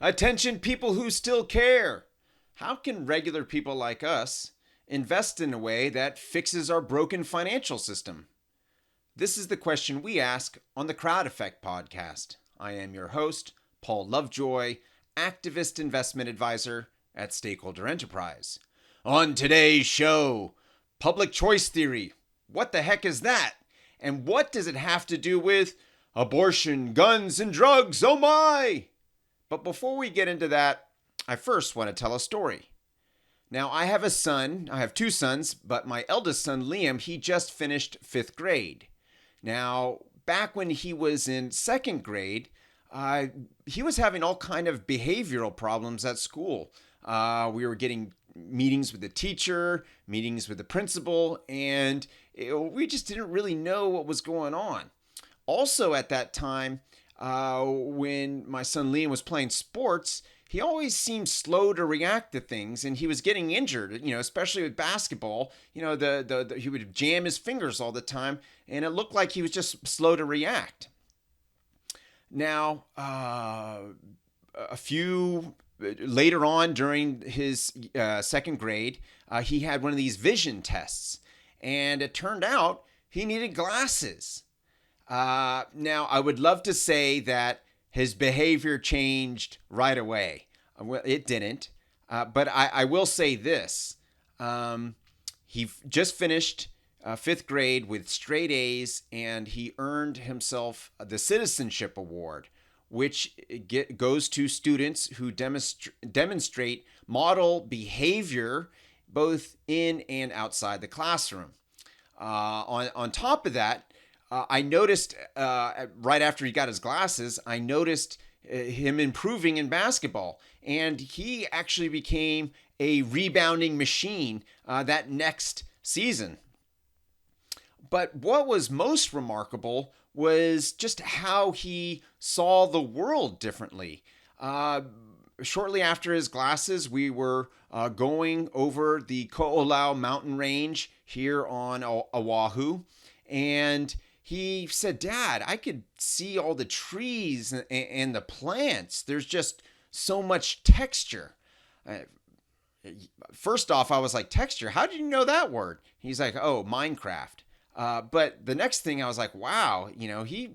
Attention, people who still care. How can regular people like us invest in a way that fixes our broken financial system? This is the question we ask on the Crowd Effect podcast. I am your host, Paul Lovejoy, activist investment advisor at Stakeholder Enterprise. On today's show, public choice theory. What the heck is that? And what does it have to do with abortion, guns, and drugs? Oh my! But before we get into that, I first want to tell a story. Now, I have two sons, but my eldest son, Liam, he just finished 5th grade. Now, back when he was in 2nd grade, he was having all kind of behavioral problems at school. We were getting meetings with the teacher, meetings with the principal, and we just didn't really know what was going on. Also at that time, when my son Liam was playing sports, he always seemed slow to react to things, and he was getting injured, especially with basketball. He would jam his fingers all the time, and it looked like he was just slow to react. Now, a few later on during his 2nd grade, he had one of these vision tests, and it turned out he needed glasses. Now, I would love to say that his behavior changed right away. Well, it didn't. But I will say this. He just finished 5th grade with straight A's, and he earned himself the Citizenship Award, which goes to students who demonstrate model behavior both in and outside the classroom. On top of that, I noticed right after he got his glasses, I noticed him improving in basketball, and he actually became a rebounding machine that next season. But what was most remarkable was just how he saw the world differently. Shortly after his glasses, we were going over the Ko'olau mountain range here on Oahu, and he said, "Dad, I could see all the trees and the plants. There's just so much texture." First off, I was like, "Texture? How did you know that word?" He's like, "Oh, Minecraft." But the next thing I was like, wow, he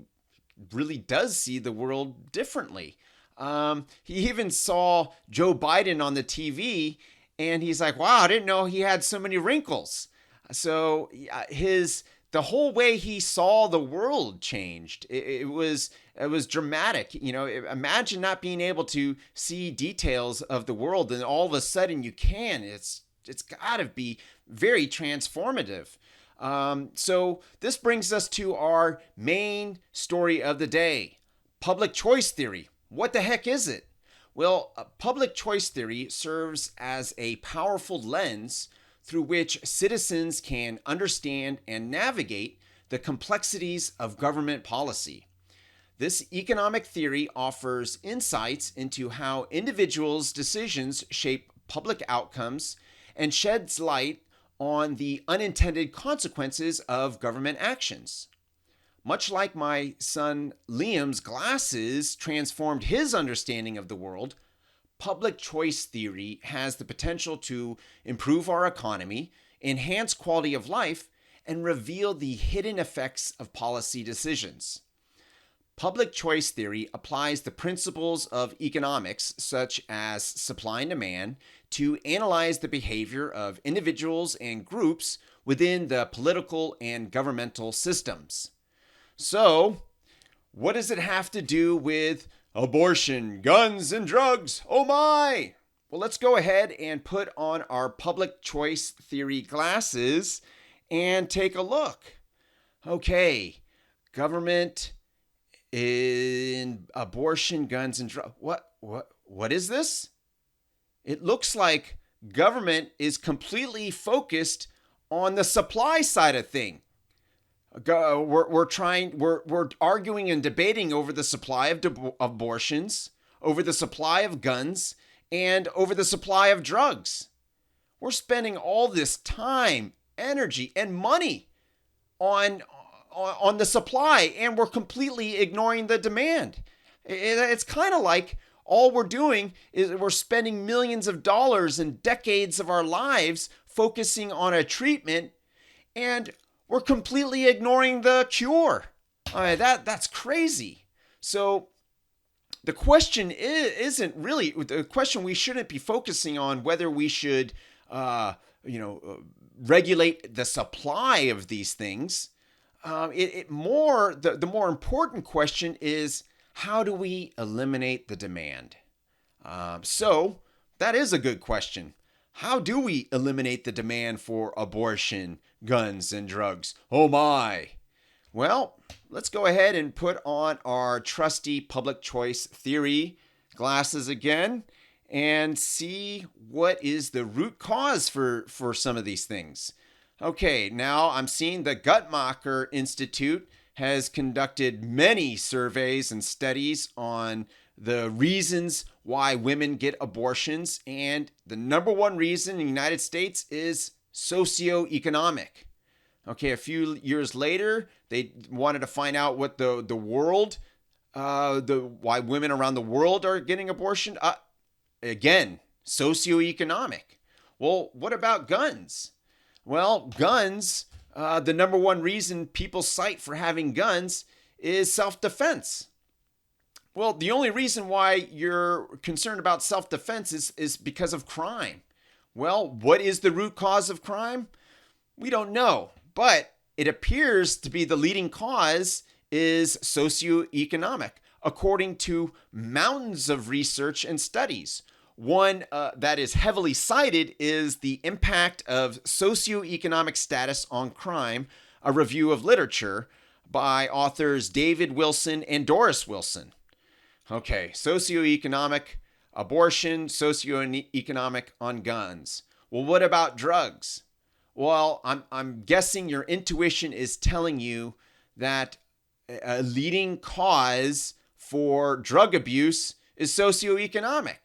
really does see the world differently. He even saw Joe Biden on the TV, and he's like, wow, I didn't know he had so many wrinkles. So the whole way he saw the world changed. It was dramatic. Imagine not being able to see details of the world, and all of a sudden you can. It's got to be very transformative. So this brings us to our main story of the day: public choice theory. What the heck is it? Well, public choice theory serves as a powerful lens through which citizens can understand and navigate the complexities of government policy. This economic theory offers insights into how individuals' decisions shape public outcomes and sheds light on the unintended consequences of government actions. Much like my son Liam's glasses transformed his understanding of the world, public choice theory has the potential to improve our economy, enhance quality of life, and reveal the hidden effects of policy decisions. Public choice theory applies the principles of economics, such as supply and demand, to analyze the behavior of individuals and groups within the political and governmental systems. So, what does it have to do with abortion, guns, and drugs? Oh my! Well, let's go ahead and put on our public choice theory glasses and take a look. Okay, government in abortion, guns, and drugs. What is this? It looks like government is completely focused on the supply side of thing. We're arguing and debating over the supply of abortions, over the supply of guns, and over the supply of drugs. We're spending all this time, energy, and money on the supply, and we're completely ignoring the demand. It's kind of like all we're doing is we're spending millions of dollars and decades of our lives focusing on a treatment, and we're completely ignoring the cure. That's crazy. So the question isn't really the question. We shouldn't be focusing on whether we should, regulate the supply of these things. The more important question is, how do we eliminate the demand? So that is a good question. How do we eliminate the demand for abortion, guns, and drugs? Oh my! Well, let's go ahead and put on our trusty public choice theory glasses again and see what is the root cause for some of these things. Okay, now I'm seeing the Guttmacher Institute has conducted many surveys and studies on the reasons why women get abortions, and the number one reason in the United States is socioeconomic. Okay, a few years later, they wanted to find out what the world, why women around the world are getting abortion. Again, socioeconomic. Well, what about guns? Well, guns, the number one reason people cite for having guns is self-defense. Well, the only reason why you're concerned about self-defense is because of crime. Well, what is the root cause of crime? We don't know, but it appears to be the leading cause is socioeconomic, according to mountains of research and studies. One that is heavily cited is the impact of socioeconomic status on crime, a review of literature by authors David Wilson and Doris Wilson. Okay, socioeconomic, abortion, socioeconomic on guns. Well, what about drugs? Well, I'm guessing your intuition is telling you that a leading cause for drug abuse is socioeconomic.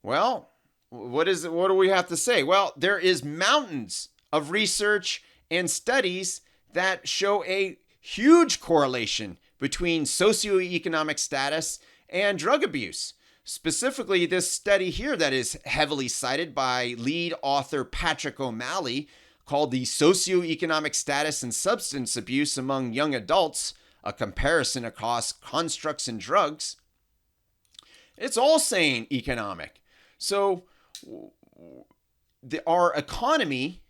Well, what do we have to say? Well, there is mountains of research and studies that show a huge correlation between socioeconomic status and drug abuse. Specifically, this study here that is heavily cited by lead author Patrick O'Malley, called the Socioeconomic Status and Substance Abuse Among Young Adults, a comparison across constructs and drugs. It's all saying economic. So our economy,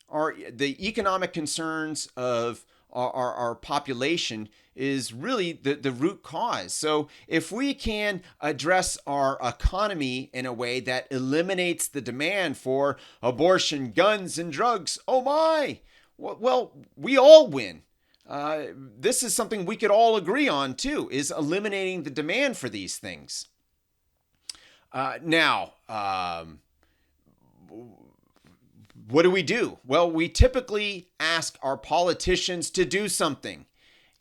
the economic concerns of our population is really the root cause. So if we can address our economy in a way that eliminates the demand for abortion, guns, and drugs, oh my, well, we all win. This is something we could all agree on too, is eliminating the demand for these things. Now, what do we do? Well, we typically ask our politicians to do something,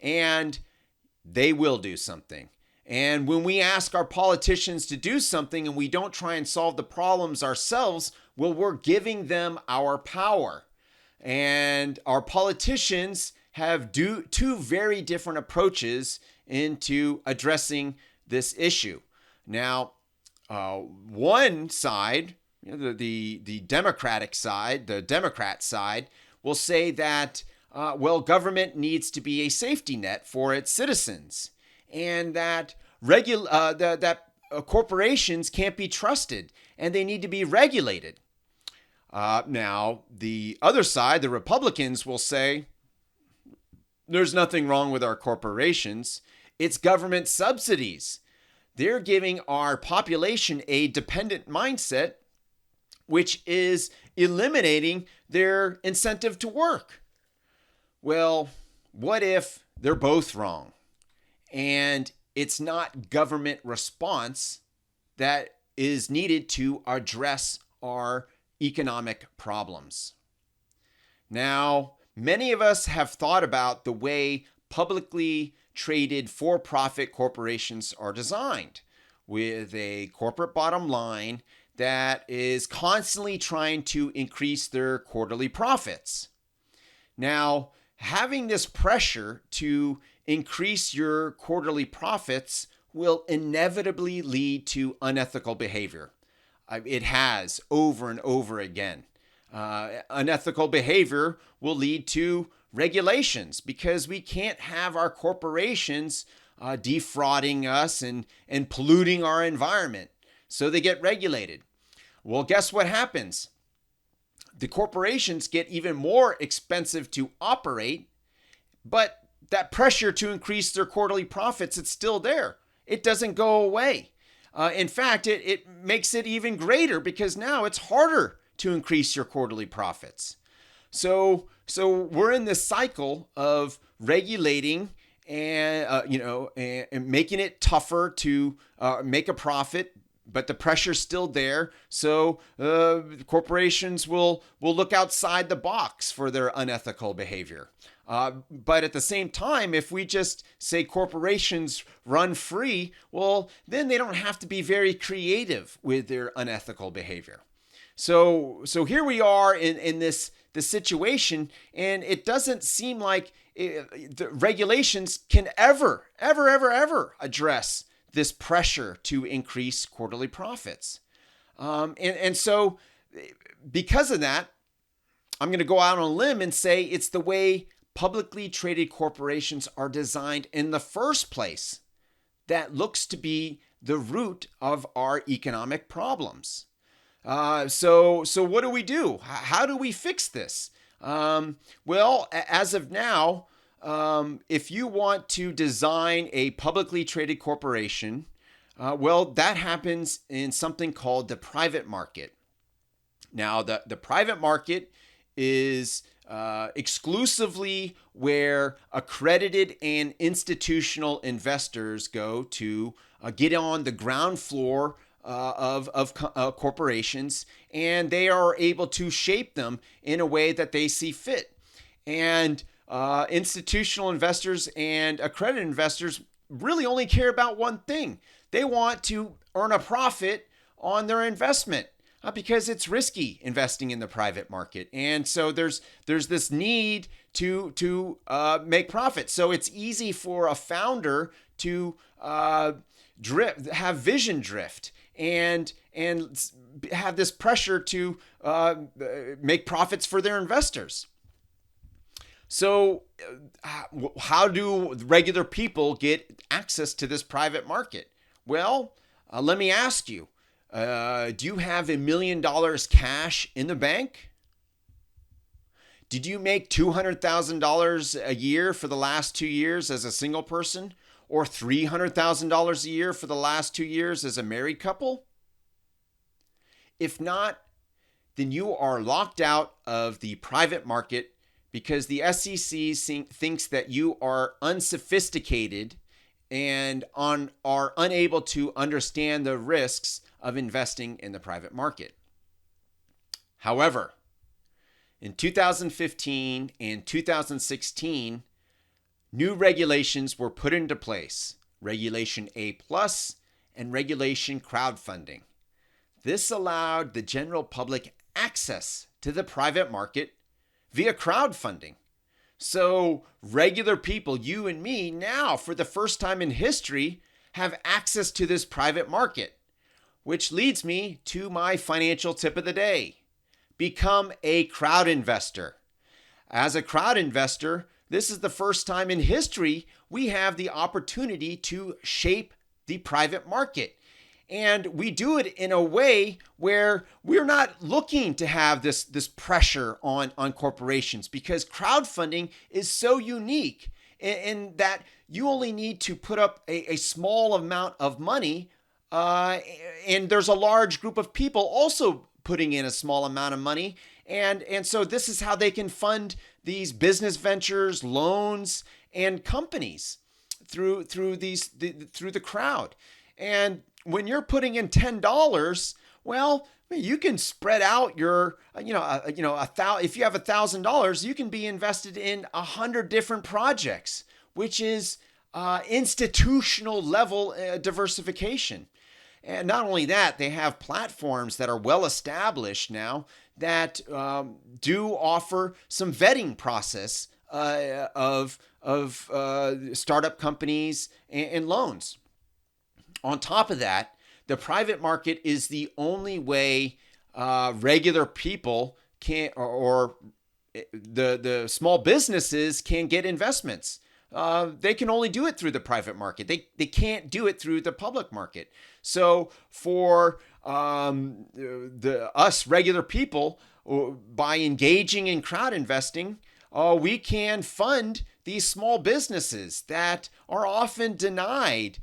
and they will do something. And when we ask our politicians to do something and we don't try and solve the problems ourselves, well, we're giving them our power. And our politicians have two very different approaches into addressing this issue. Now, one side, the Democratic side, the Democrat side, will say that, government needs to be a safety net for its citizens, and that corporations can't be trusted and they need to be regulated. Now, the other side, the Republicans, will say there's nothing wrong with our corporations. It's government subsidies. They're giving our population a dependent mindset, which is eliminating their incentive to work. Well, what if they're both wrong? And it's not government response that is needed to address our economic problems. Now, many of us have thought about the way publicly traded for-profit corporations are designed, with a corporate bottom line that is constantly trying to increase their quarterly profits. Now, having this pressure to increase your quarterly profits will inevitably lead to unethical behavior. It has over and over again. Unethical behavior will lead to regulations because we can't have our corporations defrauding us and polluting our environment. So they get regulated. Well, guess what happens? The corporations get even more expensive to operate, but that pressure to increase their quarterly profits, it's still there. It doesn't go away. In fact, it makes it even greater because now it's harder to increase your quarterly profits. So we're in this cycle of regulating and making it tougher to make a profit, but the pressure's still there. So corporations will look outside the box for their unethical behavior. But at the same time, if we just say corporations run free, well, then they don't have to be very creative with their unethical behavior. So here we are in this situation, and it doesn't seem like the regulations can ever address this pressure to increase quarterly profits. And so because of that, I'm going to go out on a limb and say it's the way publicly traded corporations are designed in the first place that looks to be the root of our economic problems. So what do we do? How do we fix this? Well, as of now, if you want to design a publicly traded corporation, well, that happens in something called the private market. Now, the private market is exclusively where accredited and institutional investors go to get on the ground floor of corporations, and they are able to shape them in a way that they see fit. And institutional investors and accredited investors really only care about one thing. They want to earn a profit on their investment. Because it's risky investing in the private market, and so there's this need to make profit. So it's easy for a founder to have vision drift and have this pressure to make profits for their investors. So how do regular people get access to this private market? Well, let me ask you. Do you have $1 million cash in the bank? Did you make $200,000 a year for the last 2 years as a single person? Or $300,000 a year for the last 2 years as a married couple? If not, then you are locked out of the private market because the SEC thinks that you are unsophisticated and are unable to understand the risks of investing in the private market. However, in 2015 and 2016, new regulations were put into place, Regulation A+ and Regulation Crowdfunding. This allowed the general public access to the private market via crowdfunding. So regular people, you and me, now for the first time in history, have access to this private market. Which leads me to my financial tip of the day. Become a crowd investor. As a crowd investor, this is the first time in history we have the opportunity to shape the private market. And we do it in a way where we're not looking to have this pressure on corporations, because crowdfunding is so unique in that you only need to put up a small amount of money, and there's a large group of people also putting in a small amount of money. And so this is how they can fund these business ventures, loans, and companies through the crowd. And when you're putting in $10, well, you can spread out your, if you have $1,000, you can be invested in 100 different projects, which is institutional level diversification. And not only that, they have platforms that are well established now that do offer some vetting process of startup companies and loans. On top of that, the private market is the only way regular people can, or the small businesses can get investments. They can only do it through the private market. They can't do it through the public market. So for us regular people, by engaging in crowd investing, we can fund these small businesses that are often denied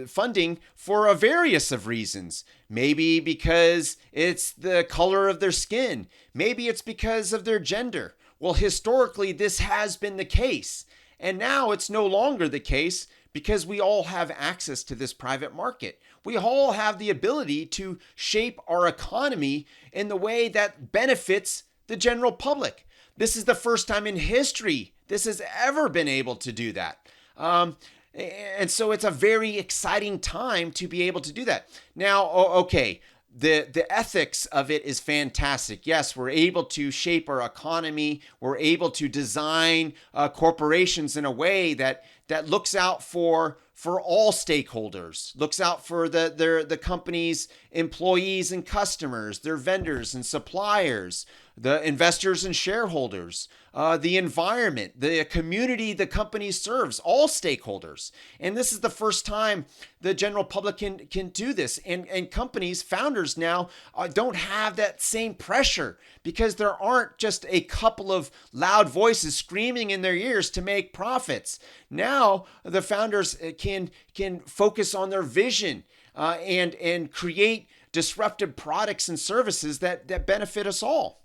funding for a various of reasons. Maybe because it's the color of their skin. Maybe it's because of their gender. Well, historically, this has been the case. And now it's no longer the case because we all have access to this private market. We all have the ability to shape our economy in the way that benefits the general public. This is the first time in history this has ever been able to do that. And so it's a very exciting time to be able to do that. Now, okay, the ethics of it is fantastic. Yes, we're able to shape our economy. We're able to design corporations in a way that looks out for all stakeholders, looks out for the company's employees and customers, their vendors and suppliers, the investors and shareholders, the environment, the community the company serves, all stakeholders. And this is the first time the general public can do this. And companies, founders now don't have that same pressure because there aren't just a couple of loud voices screaming in their ears to make profits. Now the founders can focus on their vision and create disruptive products and services that benefit us all.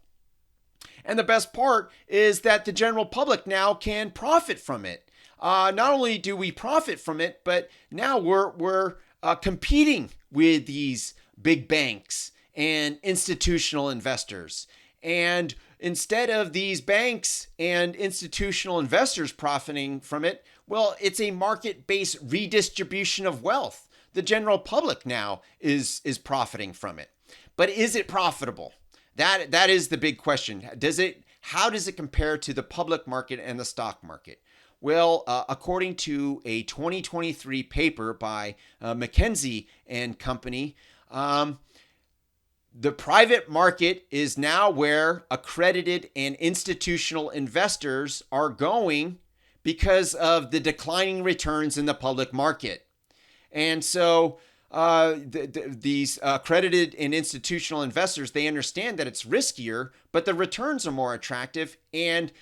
And the best part is that the general public now can profit from it. Not only do we profit from it, but now we're competing with these big banks and institutional investors. And instead of these banks and institutional investors profiting from it, well, it's a market-based redistribution of wealth. The general public now is profiting from it. But is it profitable? That is the big question. How does it compare to the public market and the stock market? Well, according to a 2023 paper by McKinsey and Company, the private market is now where accredited and institutional investors are going because of the declining returns in the public market. And so these accredited and institutional investors, they understand that it's riskier, but the returns are more attractive. And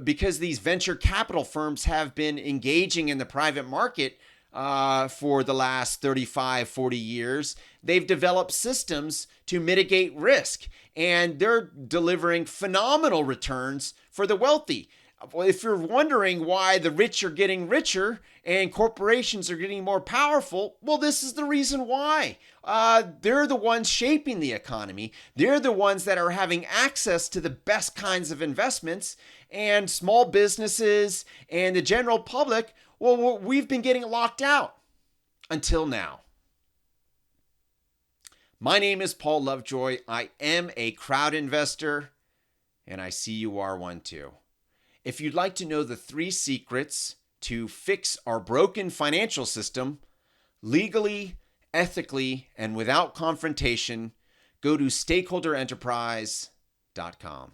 because these venture capital firms have been engaging in the private market for the last 35, 40 years, they've developed systems to mitigate risk. And they're delivering phenomenal returns for the wealthy. Well, if you're wondering why the rich are getting richer and corporations are getting more powerful, well, this is the reason why. They're the ones shaping the economy. They're the ones that are having access to the best kinds of investments, and small businesses and the general public, well, we've been getting locked out until now. My name is Paul Lovejoy. I am a crowd investor, and I see you are one too. If you'd like to know the 3 secrets to fix our broken financial system legally, ethically, and without confrontation, go to stakeholderenterprise.com.